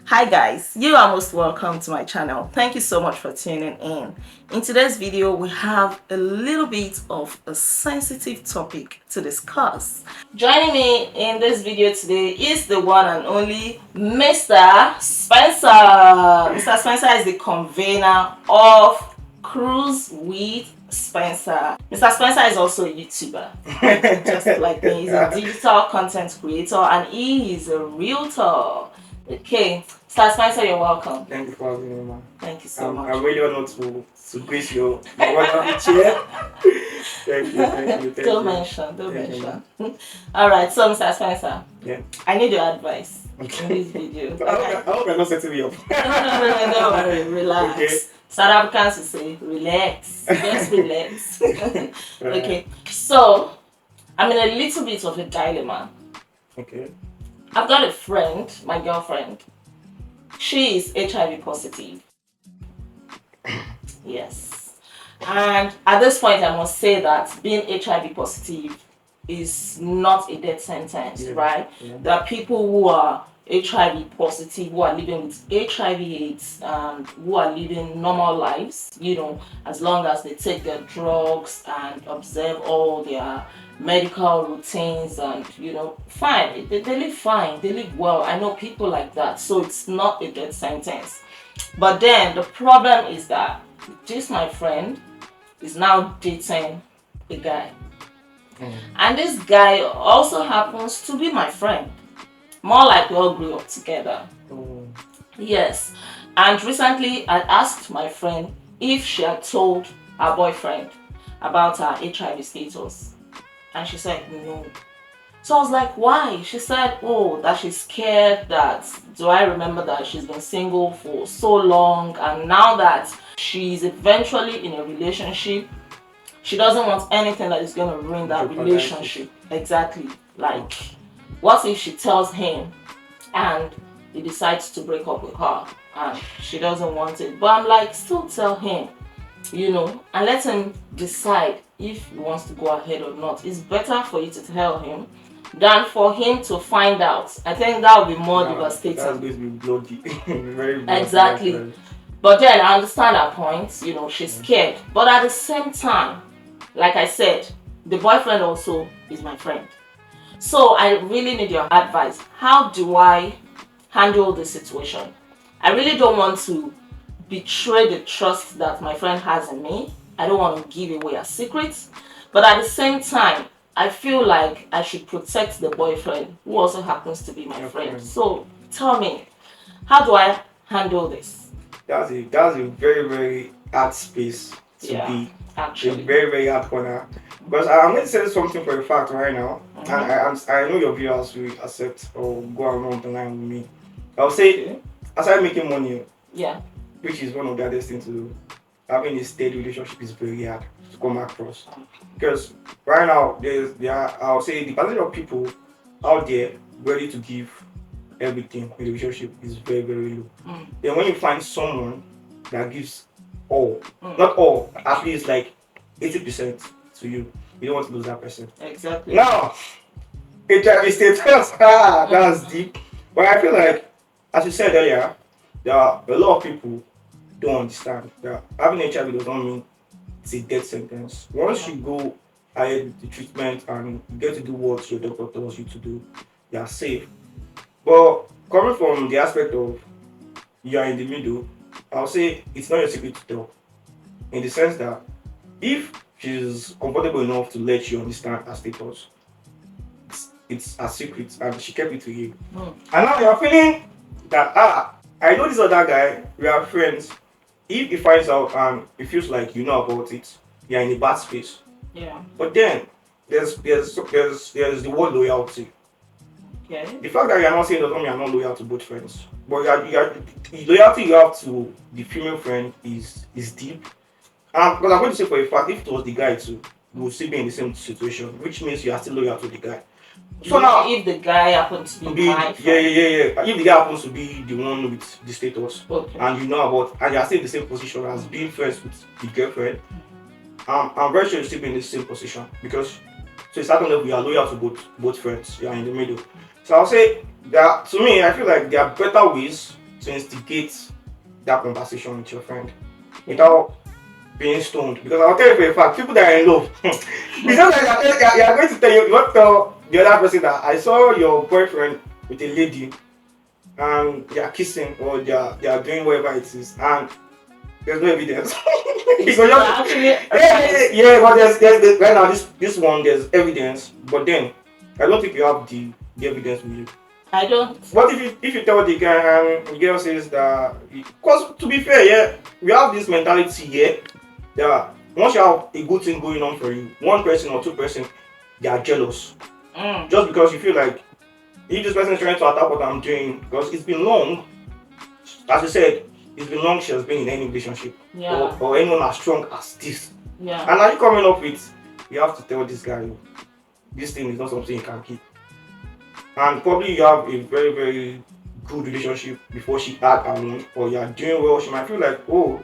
Hi guys, you are most welcome to my channel. Thank you so much for tuning in. In today's video, we have a little bit of a sensitive topic to discuss. Joining me in this video today is the one and only Mr. Spencer. Mr. Spencer is the convener of Cruise with Spencer. Mr. Spencer is also a YouTuber, just like me. He's a digital content creator and he is a realtor. Okay, Mr. Spencer, you're welcome. Thank you for having me, man. Thank you so much. I'm really honored to grace your wonderful chair. Thank you. Don't mention. All right, so Mr. Spencer, yeah, I need your advice in this video. I hope you're not setting me up. No, don't worry, relax. Okay. South Africans will say, relax, just relax. Okay, so I'm in a little bit of a dilemma. Okay. I've got a friend, my girlfriend. She is HIV positive. Yes. And at this point, I must say that being HIV positive is not a death sentence, right? Yeah. There are people who are HIV positive, who are living with HIV/AIDS, and who are living normal lives, as long as they take their drugs and observe all their medical routines and, fine. They live fine, they live well. I know people like that, so it's not a death sentence. But then the problem is that this, my friend, is now dating a guy. And this guy also happens to be my friend. More like we all grew up together. Yes. And recently I asked my friend if she had told her boyfriend about her HIV status. And she said no. So I was like, why? She said, that she's scared that, do I remember that she's been single for so long, and now that she's eventually in a relationship, she doesn't want anything that is going to ruin that relationship. Exactly. Like, what if she tells him and he decides to break up with her and she doesn't want it? But I'm like, still tell him, and let him decide if he wants to go ahead or not. It's better for you to tell him than for him to find out. I think that would be more devastating. That's going to be bloody. Very bloody. Exactly. But then I understand her point. She's scared. But at the same time, like I said, the boyfriend also is my friend. So I really need your advice. How do I handle this situation? I really don't want to betray the trust that my friend has in me. I don't want to give away her secrets. But at the same time, I feel like I should protect the boyfriend, who also happens to be my friend. So tell me, how do I handle this? That's a very, very hard space to be. Actually. A very, very hard corner. Because I'm going to say something for a fact right now. And I know your viewers will accept or go along the line with me. I'll say, aside making money, which is one of the hardest things to do, having a steady relationship is very hard to come across. Because right now, I'll say the percentage of people out there ready to give everything in the relationship is very, very low. Then when you find someone that gives all, not all, at least like 80% to you, you don't want to lose that person. Exactly. Now, HIV status, that's deep. But I feel like, as you said earlier, there are a lot of people don't understand that having HIV does not mean it's a death sentence. Once you go ahead with the treatment and you get to do what your doctor tells you to do, you are safe. But coming from the aspect of you are in the middle, I'll say it's not your secret to tell. In the sense that if she's comfortable enough to let you understand her status, it's a secret and she kept it to you. And now you're feeling that, I know this other guy, we are friends. If he finds out and he feels like you know about it, you're in a bad space. Yeah. But then there's the word loyalty. Okay. The fact that you're not saying doesn't mean you're not loyal to both friends. But the loyalty you have to the female friend is deep. Because I'm going to say for a fact, if it was the guy too, you would still be in the same situation, which means you are still loyal to the guy. So now, if the guy happens to be my friend. If the guy happens to be the one with the status, and you know about, and you are still in the same position as being friends with the girlfriend, I'm very sure you'll still be in the same position because to a certain level you are loyal to both friends. You are in the middle. So I'll say that to me, I feel like there are better ways to instigate that conversation with your friend without being stoned. Because I'll tell you for a fact, people that are in love, it's not like you're going to tell you not tell the other person that I saw your boyfriend with a lady and they are kissing or they are doing whatever it is and there's no evidence. Yeah, but there's right now this one there's evidence, but then I don't think you have the evidence with you. I don't. What if you tell the guy and the girl says that, because to be fair, yeah, we have this mentality here that once you have a good thing going on for you, one person or two person, they are jealous. Just because you feel like if this person is trying to attack what I'm doing, because it's been long, as you said, it's been long she has been in any relationship or anyone as strong as this. Yeah. And are you coming up with, you have to tell this guy, this thing is not something you can keep. And probably you have a very, very good relationship before she had her own, or you are doing well, she might feel like, oh,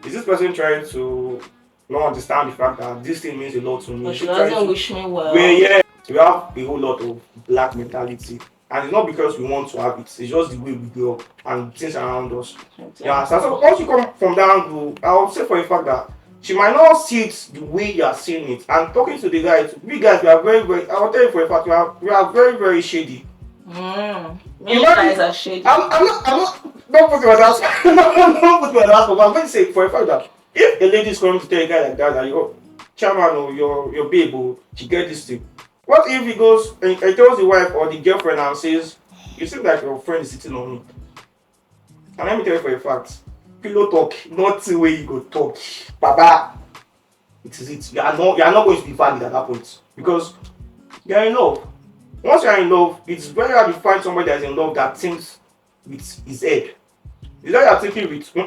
is this person trying to not understand the fact that this thing means a lot to me? But she doesn't wish me well. Yeah. So we have a whole lot of black mentality. And it's not because we want to have it, it's just the way we grow up and things around us. Exactly. Yeah, so once you come from that angle, I'll say for a fact that she might not see it the way you are seeing it. And talking to the guys, we guys, we are very, very, I'll tell you for a fact, we are very, very shady. You guys are shady. I'm not putting myself, not putting myself, but I'm going to say for a fact that if a lady is coming to tell a guy like that your chairman or your babe, or she get this thing, what if he goes and tells the wife or the girlfriend and says, you seem like your friend is sitting on me? And let me tell you for a fact, pillow talk, not the way you go talk. Baba, it is it. You are not going to be valid at that point because you are in love. Once you are in love, it's very hard to find somebody that is in love that thinks with his head. Is that you are thinking with you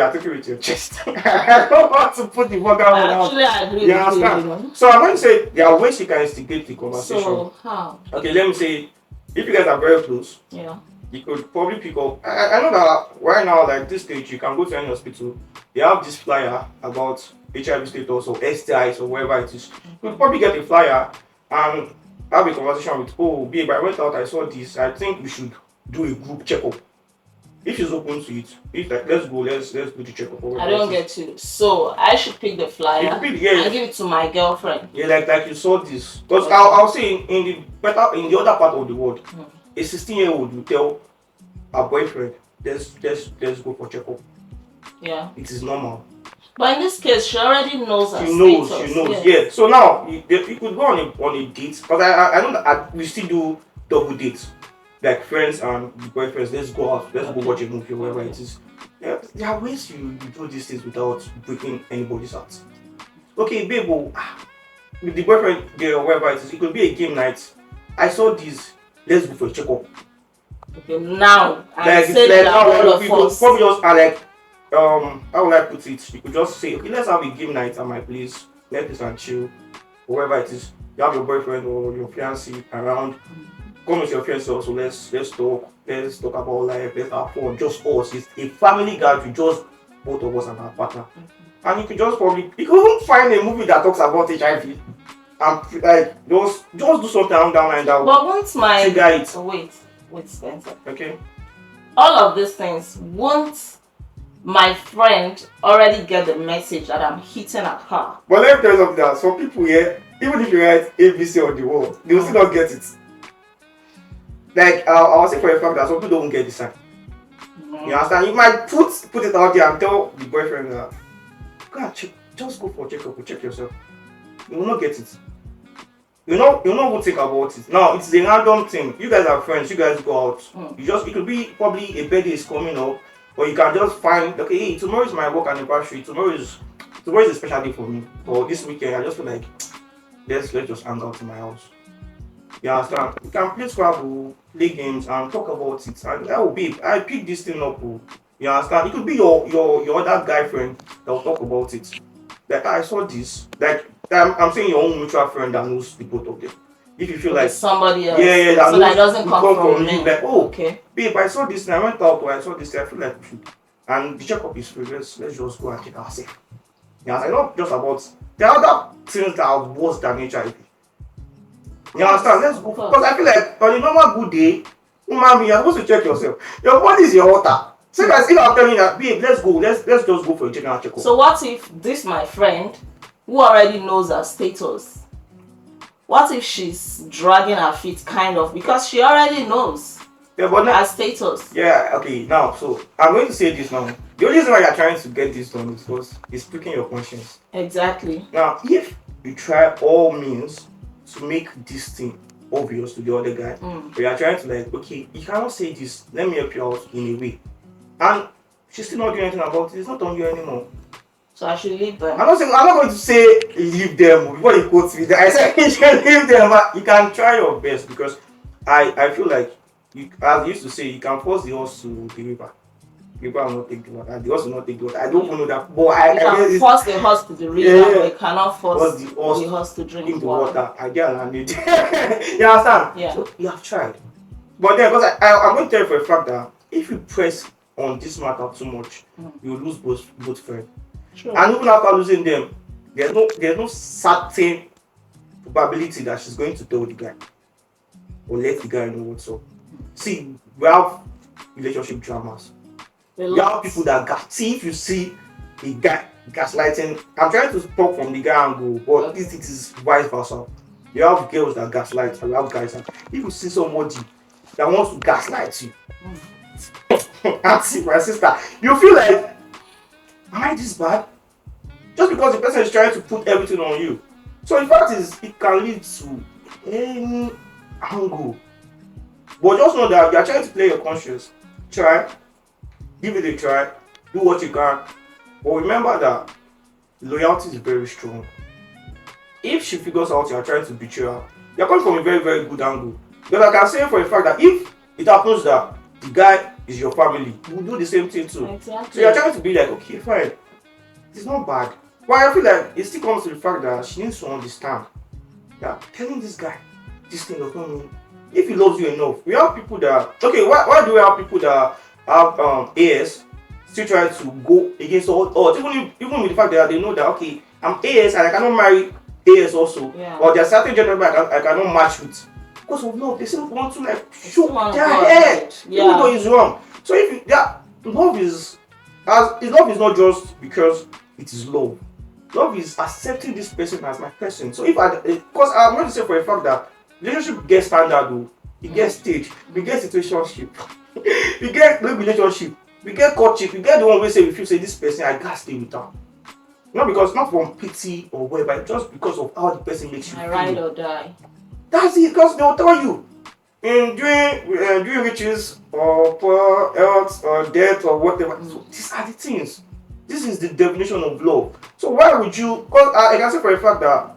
are thinking with your chest. I don't want to put the word down. Actually, I agree with you. So I'm going to say there are ways you can instigate the conversation. So how? Okay, let me say if you guys are very close, you could probably pick up. I know that right now, like this stage, you can go to any hospital. They have this flyer about HIV status or STIs or whatever it is. You could probably get a flyer and have a conversation with, oh, babe, I went out, I saw this. I think we should do a group checkup. If she's open to it, if like, let's do the checkup. I don't get you. So I should pick the flyer and give it to my girlfriend. Yeah, like you saw this. Because I'll say in the other part of the world, a 16-year-old will tell her boyfriend, let's go for checkup. Yeah. It is normal. But in this case, she already knows her status. She knows. Yeah. So now you could go on a date. Because I know that we still do double dates. Like friends and boyfriends, let's go out, let's go watch a movie or whatever it is. Yeah, there are ways you do these things without breaking anybody's heart. Okay, babe, with the boyfriend girl or whatever it is, it could be a game night. I saw this, let's go for a checkup. Okay, now I said that all of us. Probably just like how would I put it? You could just say, okay, let's have a game night at my place, Netflix and chill, or whatever it is. You have your boyfriend or your fiancé around. Come with your friends also, let's talk about life, let's have fun, just us. It's a family gathering, just both of us and our partner. And you could just you could find a movie that talks about HIV and like just do something down line that. But once wait, Spencer. Okay. All of these things, once my friend already get the message that I'm hitting at her. But let me tell you something that some people here, even if you write ABC on the wall, they will still not get it. Like I'll say for a fact that some people don't get the sign. You understand? You might put it out there and tell the boyfriend that go and check, just go for a checkup, check yourself. You will not get it. You know what think about it. Now it's a random thing. You guys are friends, you guys go out. It could be probably a birthday is coming up, or you can just find okay, hey, tomorrow is my work anniversary, tomorrow is a special day for me. Or this weekend I just feel like let's just hang out in my house. You understand? You can play Scrabble, play games, and talk about it. And oh, babe, I picked this thing up. You understand? It could be your other guy friend that will talk about it. Like I saw this. Like I'm saying your own mutual friend that knows the both of them. If you feel like somebody else, that so that doesn't come from me. Like okay, babe, I saw this and I went out or I saw this. I feel like we should. And the checkup is free. Let's just go and check ourselves. Yeah, it's not just about there are other things that are worse than HIV. You understand? Let's go because I feel like on a normal good day, Mommy, you're supposed to check yourself. Your body is your altar. So guys, if I'm telling you that, babe, let's go, let's just go for a general checkup. So what if this my friend who already knows her status? What if she's dragging her feet kind of because she already knows her status? Yeah, okay, now so I'm going to say this now. The only reason why you're trying to get this done is because it's pricking your conscience. Exactly. Now, if you try all means to make this thing obvious to the other guy, but you are trying to like, okay, you cannot say this, let me help you out in a way. And she's still not doing anything about it, it's not on you anymore. So I should leave them. I'm not going to say leave them before you quote me. I said you can leave them, but you can try your best because I feel like you, as I used to say, you can force the horse to the river. People will not take the water. The horse will not take the water. I don't know that, but you can force the horse to the river, but you cannot force the horse to drink the water. I get it. You understand? Yeah. So you have tried, but then because I'm going to tell you for a fact that if you press on this matter too much, you will lose both friends. Sure. And even after losing them, there's no certain probability that she's going to tell the guy or let the guy know what's up. See, we have relationship dramas. We have people that see if you see a guy gaslighting. I'm trying to talk from the guy angle, but at least it is vice versa. You have girls that gaslight, and you have guys that if you see somebody that wants to gaslight you, auntie, my sister, you feel like, am I this bad? Just because the person is trying to put everything on you. So in fact, it can lead to any angle. But just know that you are trying to play your conscience. Try, give it a try, do what you can. But remember that loyalty is very strong. If she figures out you are trying to betray her, you are coming from a very, very good angle. Because I can say for a fact that if it happens that the guy is your family, you will do the same thing too. Exactly. So you are trying to be like, okay, fine, it's not bad. But I feel like it still comes to the fact that she needs to understand that telling this guy this thing does not mean if he loves you enough. We have people that, okay, why do we have people that have AS still try to go against all odds, even with the fact that they know that, okay, I'm AS and I cannot marry AS also, or there are certain gender I cannot match with because of love. They still want to like shoot their head, even though it's wrong. So if love is not just because it is love. Love is accepting this person as my person. So because I'm going to say for a fact that relationship gets standard though, it gets stage, we get situationship, we get relationship, we get courtship, we get the one where say we feel say this person I can't stay with her. Not from pity or whatever, just because of how the person makes you feel. Ride or die. That's it, because they'll tell you during riches or poor health or death or whatever. So these are the things. This is the definition of love. So why would you? Because I can say for a fact that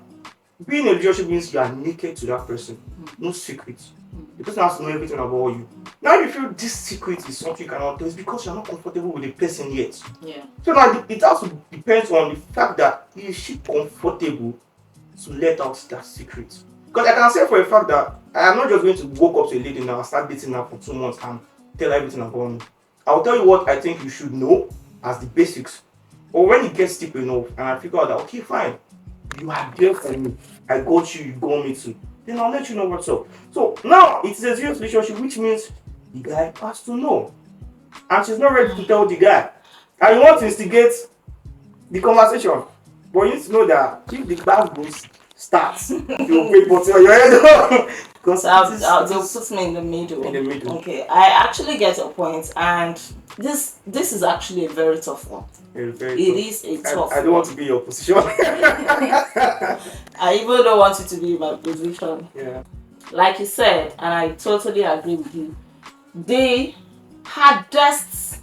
being in a relationship means you are naked to that person, no secrets. The person has to know everything about you. Now you feel this secret is something you cannot tell, it's because you're not comfortable with the person yet. Yeah. So now it also depends on the fact that is she comfortable to let out that secret. Because I can say for a fact that I am not just going to walk up to a lady now and start dating her for 2 months and tell her everything about me. I'll tell you what I think you should know as the basics. Or when it gets deep enough and I figure out that, okay, fine, you are there for me, I got you, you got me too, then I'll let you know what's up. So now it's a serious relationship, which means the guy has to know. And she's not ready to tell the guy. And you want to instigate the conversation. But you need to know that if the class goes starts, you'll pay bottle on your head. Because they'll put me in the middle. In the middle. Okay, I actually get your point, and this is actually a very tough one. It is a tough I don't want to be in your position. I even don't want you to be in my position. Yeah. Like you said, and I totally agree with you, the hardest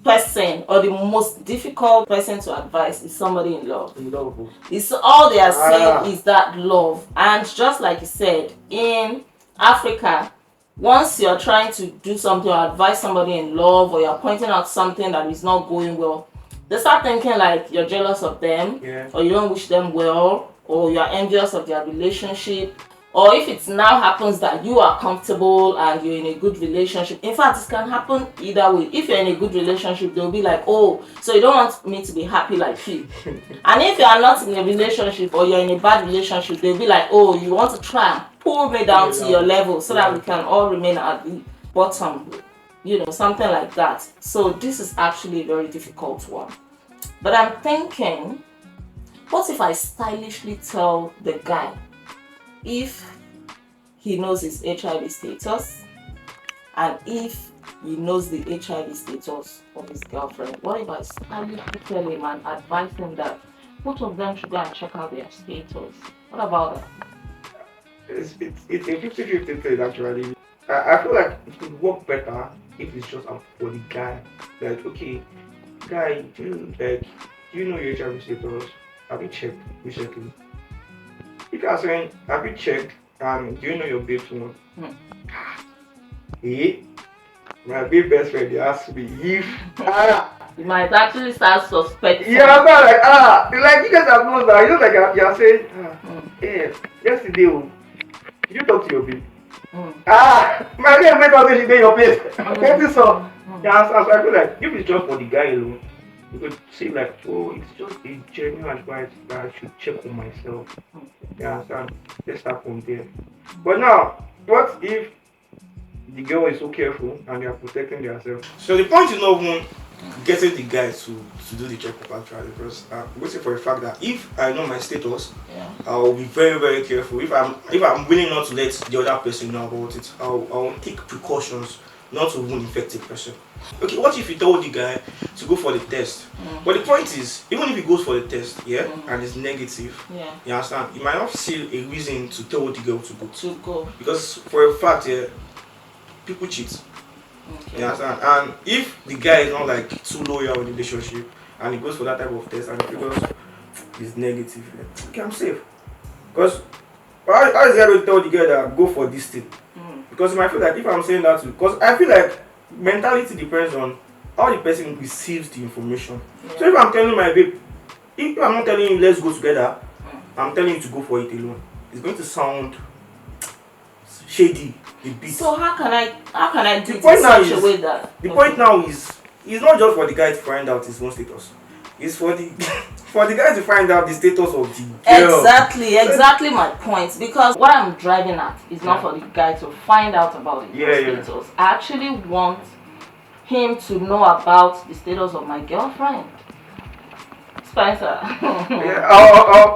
person or the most difficult person to advise is somebody in love. It's all they are saying is that love. And just like you said, in Africa, once you're trying to do something or advise somebody in love, or you're pointing out something that is not going well, they start thinking like you're jealous of them, or you don't wish them well, or you're envious of their relationship. Or if it now happens that you are comfortable and you're in a good relationship, in fact, it can happen either way. If you're in a good relationship, they'll be like, oh, so you don't want me to be happy like you. And if you are not in a relationship or you're in a bad relationship, they'll be like, oh, you want to try pull me down to your level so that we can all remain at the bottom, something like that. So this is actually a very difficult one. But I'm thinking, what if I stylishly tell the guy if he knows his HIV status and if he knows the HIV status of his girlfriend? What if I stylishly tell him and advise him that both of them should go and check out their status? What about that? It's a 50-50 thing actually. I feel like it could work better if it's just for the guy. Like, okay, guy, do you know your HIV status? Have you checked recently? If you are saying, have you checked and do you know your babe's one? Hey, my babe best friend, they asked me if you might actually start suspecting. Yeah, I'm not like you guys have known that. You know, like you're saying, hey, yesterday, did you talk to your babe? My name made out she did your place. What is up? Yeah, so I feel like if it's just for the guy alone, you could say like, oh, it's just a genuine advice that I should check on myself. Yeah, so let's start from there. But now, what if the girl is so careful and they are protecting themselves? So the point is not even getting the guy to do the checkup actually, because I'm waiting for the fact that if I know my status, I'll be very, very careful. If I'm willing not to let the other person know about it, I'll take precautions not to even infect the person. Okay, what if you told the guy to go for the test? But the point is, even if he goes for the test, and it's negative, you understand, you might not see a reason to tell the girl to go. Because for a fact, people cheat. Okay. You understand? And if the guy is not like too loyal in the relationship and he goes for that type of test and because it's negative, okay, I'm safe. Because how is he going to tell the girl that go for this thing? Because I feel like if I'm saying that, because I feel like mentality depends on how the person receives the information. So if I'm telling my babe, if I'm not telling you let's go together, I'm telling you to go for it alone, it's going to sound shady a bit. So how can I do it in such a way that the point now is it's not just for the guy to find out his own status. It's for the for the guy to find out the status of the girl. Exactly my point. Because what I'm driving at is not for the guy to find out about the status. I actually want him to know about the status of my girlfriend. Spencer.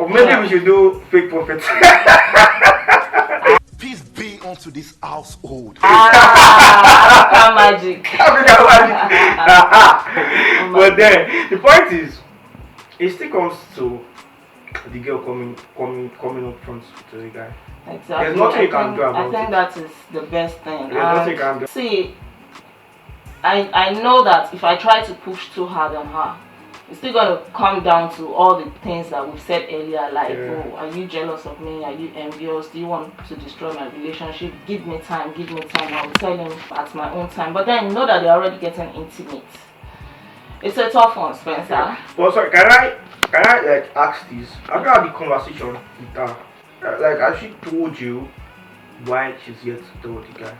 Maybe we should do fake prophet. Peace be unto this household. Magic. But then the point is, it still comes to the girl coming up front to the guy. Exactly. There's nothing you can do about it. I think that is the best thing. There's nothing you can do. See, I know that if I try to push too hard on her, it's still going to come down to all the things that we've said earlier, like, oh, are you jealous of me? Are you envious? Do you want to destroy my relationship? Give me time. I'll tell him at my own time. But then you know that they're already getting intimate. It's a tough one, Spencer. Yeah. But sorry, can I like ask this? Have you had the conversation with her? Like, has she told you why she's yet to tell the guy?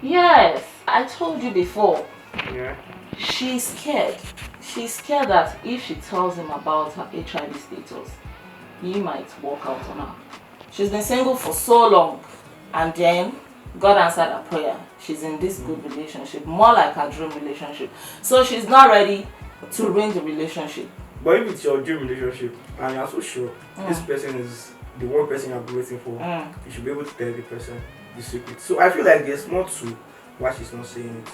Yes, I told you before. Yeah. She's scared. She's scared that if she tells him about her HIV status, he might walk out on her. She's been single for so long, and then God answered her prayer. She's in this good relationship, more like her dream relationship. So she's not ready to ruin the relationship. But if it's your dream relationship and you're so sure this person is the one person you've been waiting for, you should be able to tell the person the secret. So I feel like there's more to why she's not saying it.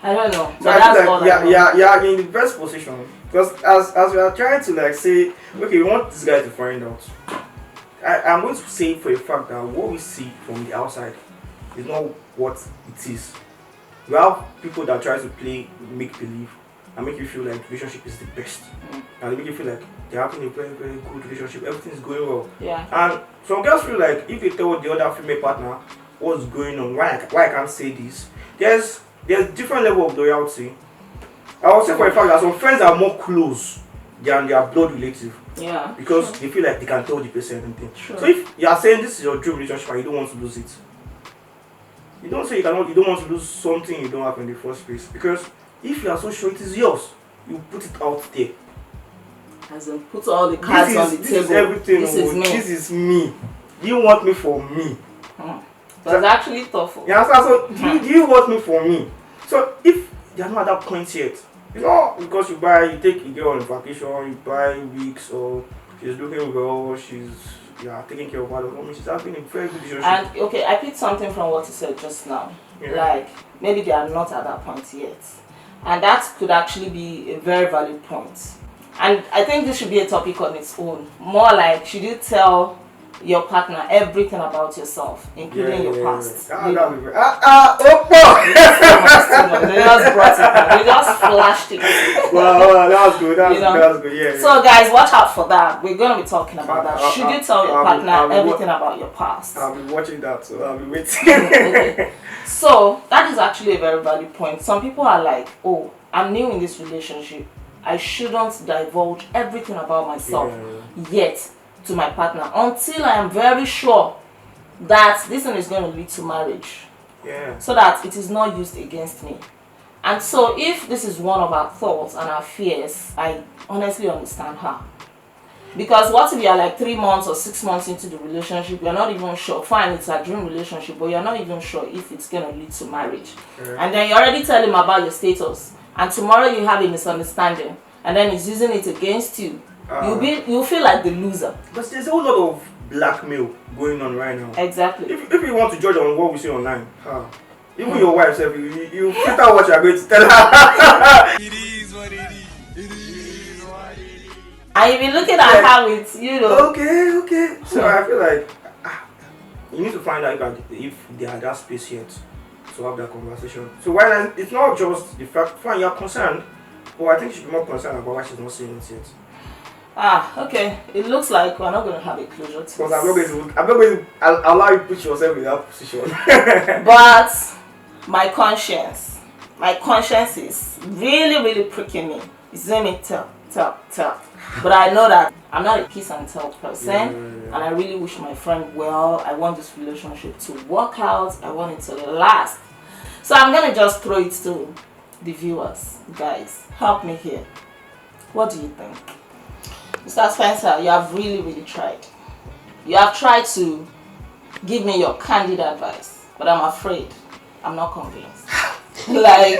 I don't know. So I feel like yeah, in the best position, because as we are trying to like say, okay, we want this guy to find out. I'm going to say for a fact that what we see from the outside is not what it is. We have people that try to play make believe and make you feel like the relationship is the best, and they make you feel like they're having a very, very good relationship. Everything is going well. Yeah. And some girls feel like if they tell the other female partner what's going on, why I can't say this, there's different level of loyalty. I would say for a fact that some friends are more close than their blood relative. Yeah. Because they feel like they can tell the person anything. Sure. So if you are saying this is your dream relationship and you don't want to lose it, you don't say you don't want to lose something you don't have in the first place. Because if you are so sure it is yours, you put it out there. As in put all the cards on the table. This is everything. This is me. This is me. You want me for me. So it's actually thoughtful. You understand? So do you want me for me? So if you're not at that point yet, you know, because you take a girl on vacation, you buy weeks, or she's looking well, she's taking care of her, I mean, she's having a very good relationship. And okay, I picked something from what you said just now. Yeah. Like maybe they are not at that point yet. And that could actually be a very valid point. And I think this should be a topic on its own. More like, should you tell your partner everything about yourself, including your past? They They just brought it up. They just flashed it. Well, that was good. That was good. Yeah. So guys, watch out for that. We're going to be talking about that. Should you tell your partner everything about your past? I'll be watching that, so I'll be waiting. Okay. So that is actually a very valid point. Some people are like, oh, I'm new in this relationship. I shouldn't divulge everything about myself yet to my partner until I am very sure that this thing is going to lead to marriage. Yeah. So that it is not used against me. And so if this is one of our thoughts and our fears, I honestly understand her. Because what if you are like 3 months or 6 months into the relationship, you're not even sure, fine, it's a dream relationship, but you're not even sure if it's going to lead to marriage. And then you already tell him about your status, and tomorrow you have a misunderstanding, and then he's using it against you. You'll feel like the loser. But there's a whole lot of blackmail going on right now. Exactly. If you want to judge on what we see online, even your wife self, you filter what you're going to tell her. It is what it is. It is what it is. And you'll be looking at her with, Okay. So I feel like you need to find out if they are that space yet to have that conversation. So while it's not just the fact, fine, you're concerned, but I think you should be more concerned about why she's not saying it yet. Okay. It looks like we're not going to have a closure to this. Because I'm not going to allow you to put yourself in that position. But my conscience is really, really pricking me. It's doing me tell. But I know that I'm not a kiss and tell person, and I really wish my friend well. I want this relationship to work out. I want it to last. So I'm gonna just throw it to the viewers. Guys, help me here. What do you think? Mr. Spencer, you have really, really tried. You have tried to give me your candid advice, but I'm afraid I'm not convinced. Like,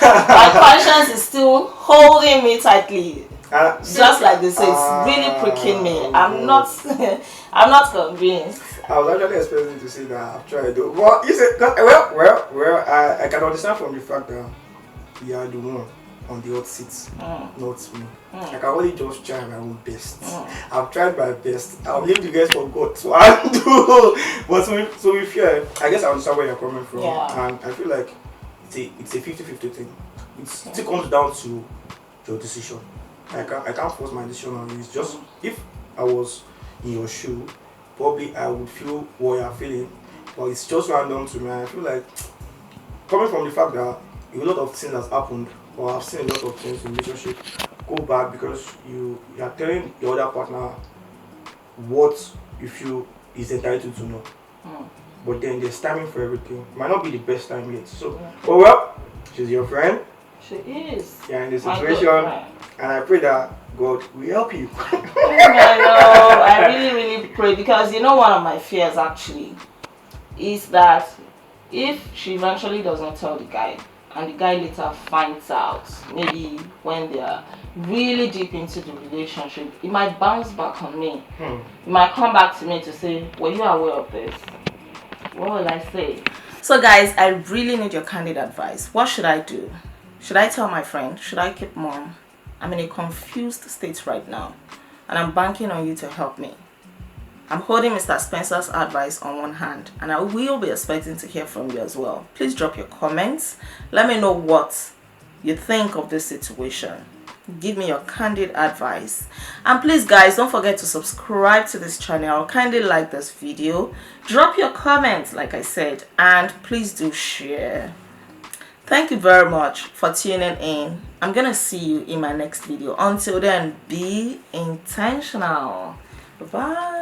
my conscience is still holding me tightly. Just like this, it's really pricking me. I'm not convinced. I was actually expecting you to say that I've tried though. Well, you said, well, I can understand from the fact that you are the one on the hot seat, not me. I can only just try my own best. I've tried my best. I'll leave you guys for God to undo. But so if you, I guess I understand where you're coming from, and I feel like it's a 50-50 thing. It still comes down to your decision. I can't force my decision on you. It's just, if I was in your shoe, probably I would feel what you're feeling, but it's just random to me. I feel like, coming from the fact that a lot of things has happened, or I've seen a lot of things in relationship go back because you are telling the other partner what you feel is entitled to know. But then there's timing for everything. It might not be the best time yet. So, well, she's your friend. She is. Yeah, in the situation, and I pray that God will help you. I really, really pray, because you know, one of my fears actually is that if she eventually does not tell the guy, and the guy later finds out, maybe when they are really deep into the relationship, it might bounce back on me. It might come back to me to say, were you aware of this? What will I say? So guys, I really need your candid advice. What should I do? Should I tell my friend? Should I keep mum? I'm in a confused state right now, and I'm banking on you to help me. I'm holding Mr. Spencer's advice on one hand, and I will be expecting to hear from you as well. Please drop your comments. Let me know what you think of this situation. Give me your candid advice. And please guys, don't forget to subscribe to this channel. Kindly like this video. Drop your comments, like I said, and please do share. Thank you very much for tuning in. I'm gonna see you in my next video. Until then, be intentional. Bye.